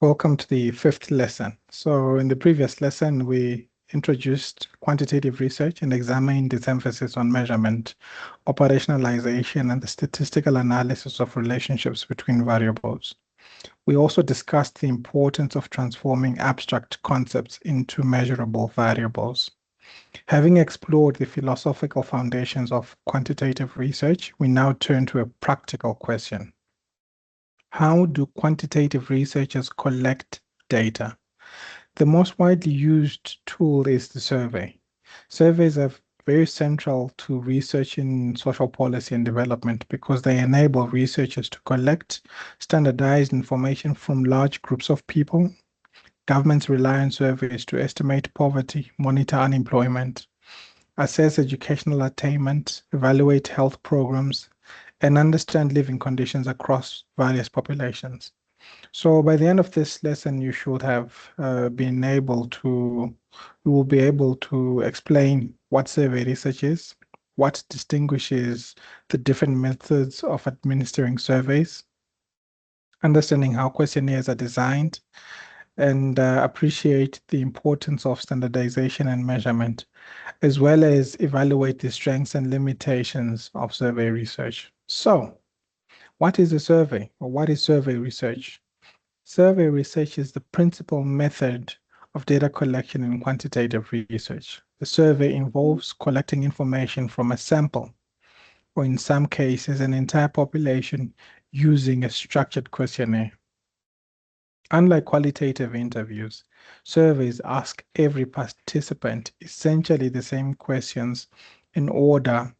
Welcome to the fifth lesson. So in the previous lesson, we introduced quantitative research and examined its emphasis on measurement, operationalization, and the statistical analysis of relationships between variables. We also discussed the importance of transforming abstract concepts into measurable variables. Having explored the philosophical foundations of quantitative research, we now turn to a practical question. How do quantitative researchers collect data? The most widely used tool is the survey. Surveys are very central to research in social policy and development because they enable researchers to collect standardized information from large groups of people. Governments rely on surveys to estimate poverty, monitor unemployment, assess educational attainment, evaluate health programs, and understand living conditions across various populations. So by the end of this lesson, you should have you will be able to explain what survey research is, what distinguishes the different methods of administering surveys, understanding how questionnaires are designed, and appreciate the importance of standardization and measurement, as well as evaluate the strengths and limitations of survey research. So, what is a survey, or what is survey research? Survey research is the principal method of data collection in quantitative research. The survey involves collecting information from a sample, or in some cases, an entire population using a structured questionnaire. Unlike qualitative interviews, surveys ask every participant essentially the same questions in order,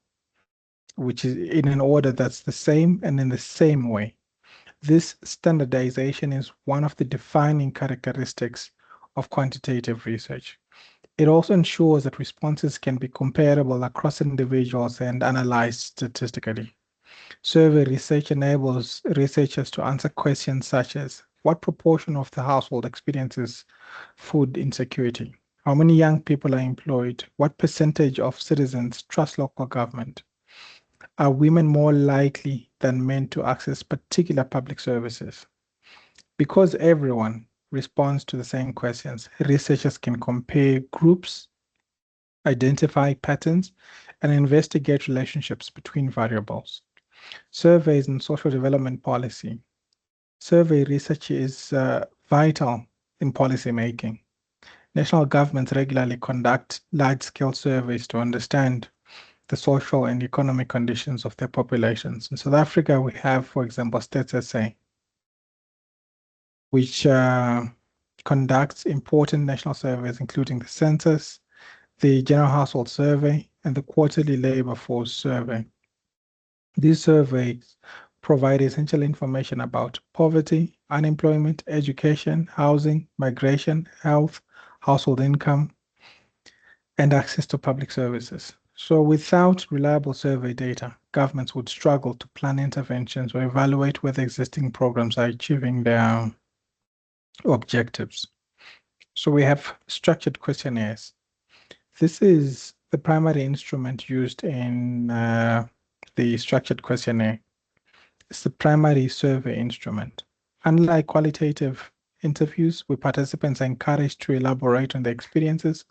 which is in an order that's the same and in the same way. This standardization is one of the defining characteristics of quantitative research. It also ensures that responses can be comparable across individuals and analyzed statistically. Survey research enables researchers to answer questions such as what proportion of the household experiences food insecurity? How many young people are employed? What percentage of citizens trust local government? Are women more likely than men to access particular public services? Because everyone responds to the same questions, researchers can compare groups, identify patterns, and investigate relationships between variables. Surveys and social development policy. Survey research is vital in policy making. National governments regularly conduct large-scale surveys to understand the social and economic conditions of their populations. In South Africa, we have, for example, Stats SA, which conducts important national surveys, including the census, the General Household Survey, and the Quarterly Labor Force Survey. These surveys provide essential information about poverty, unemployment, education, housing, migration, health, household income, and access to public services. So without reliable survey data, governments would struggle to plan interventions or evaluate whether existing programs are achieving their objectives. So we have structured questionnaires. This is the primary instrument used in the structured questionnaire. It's the primary survey instrument. Unlike qualitative interviews, where participants are encouraged to elaborate on their experiences,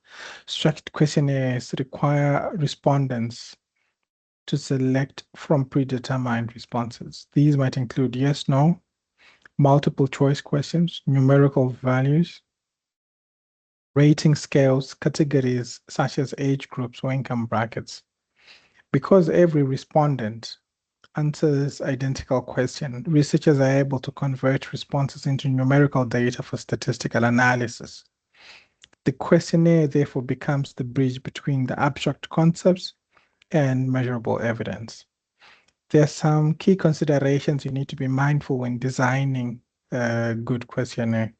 structured questionnaires require respondents to select from predetermined responses. These might include yes, no, multiple choice questions, numerical values, rating scales, categories such as age groups or income brackets. Because every respondent answers identical question, researchers are able to convert responses into numerical data for statistical analysis. The questionnaire therefore becomes the bridge between the abstract concepts and measurable evidence. There are some key considerations you need to be mindful when designing a good questionnaire.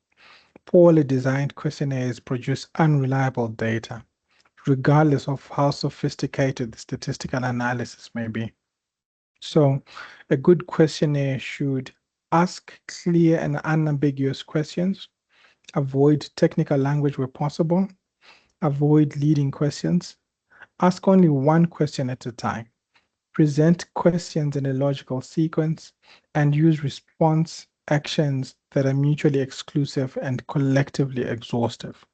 Poorly designed questionnaires produce unreliable data, regardless of how sophisticated the statistical analysis may be. So a good questionnaire should ask clear and unambiguous questions, avoid technical language where possible, avoid leading questions, ask only one question at a time, present questions in a logical sequence, and use response actions that are mutually exclusive and collectively exhaustive.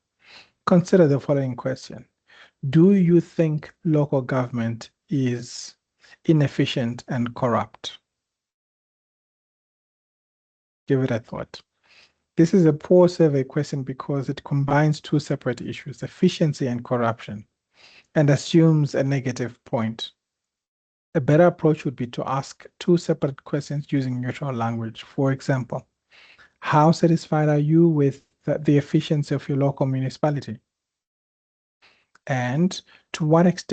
Consider the following question. Do you think local government is inefficient and corrupt? Give it a thought. This is a poor survey question because it combines two separate issues, efficiency and corruption, and assumes a negative point. A better approach would be to ask two separate questions using neutral language. For example, how satisfied are you with the efficiency of your local municipality? And to what extent